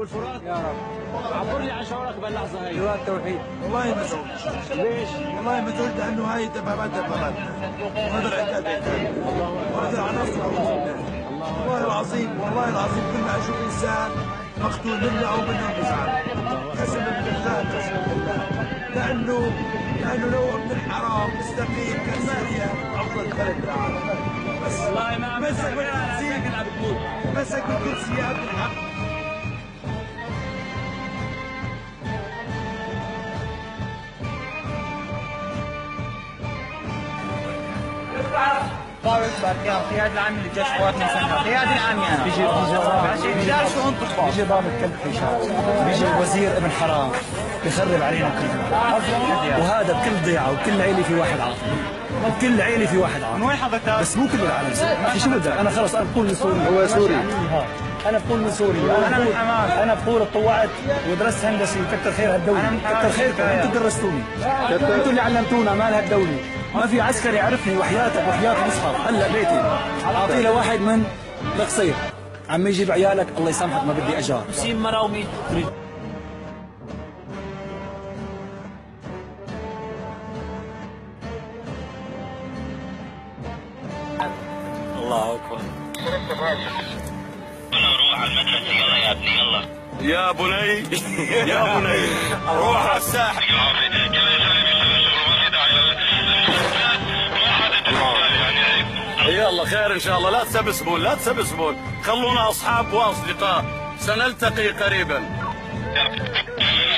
والفرات. يا رب. عبر لي عن شعورك بهاللحظه هي. لواء التوحيد. والله ما زلت. ليش؟ والله ما زلت لانه هاي دباباتنا. وهذا العتاد وهذا العناصر. والله العظيم كنا اشوف انسان مقتول منا او منهم بزعل. قسما بالله لانه لو ابن الحرام مستقيم كان سوريا افضل بلد بالعالم. بس والله ما مسك بالكرسي يا ابن الحق. طارق باركان قيادي العام للجيش قوات مسلحة. قيادي العام يعني بيجي شو انطق بيجي ضابط كلب حشام، بيجي الوزير ابن حرام بخرب علينا كلنا، وهذا بكل ضيعه وكل عيلة في واحد عاطل، بكل عيلة في واحد عاطل. من وين حضرتك؟ بس مو كل العالم سوري. شو بدك؟ انا خلص انا بقول من سوريا. هو سوري. انا بقول من سوريا. انا بقول اتطوعت ودرست هندسي كتر خير هالدولة. كتر خيركم انتم درستوني. انتم اللي علمتونا مال هالدولة. ما في عسكري عرفني وحياتك وحياة المصحف. هلا بيتي اعطيه لواحد من القصير عم يجيب عيالك الله يسامحك ما بدي اجار. سيم مراومي تريد. الله اكبر. روح على المدرسة يلا يا ابني يلا. يا بني يا بني روح على الساحل. يلا خير ان شاء الله. لا تسبسبون خلونا اصحاب واصدقاء سنلتقي قريبا.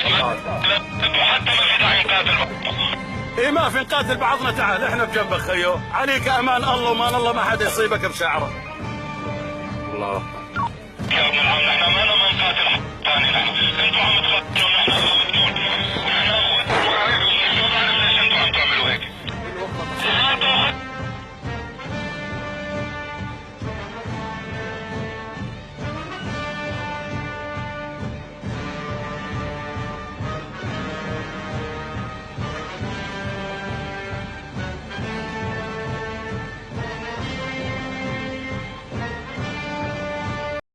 وحتى ما في داعي نقاتل. ايه ما في نقاتل بعضنا. تعال احنا بجنبك خيو. عليك امان الله ومان الله ما حدا يصيبك بشعره. الله يا ابن العم نحن ما نقاتل ثاني. نحن انتم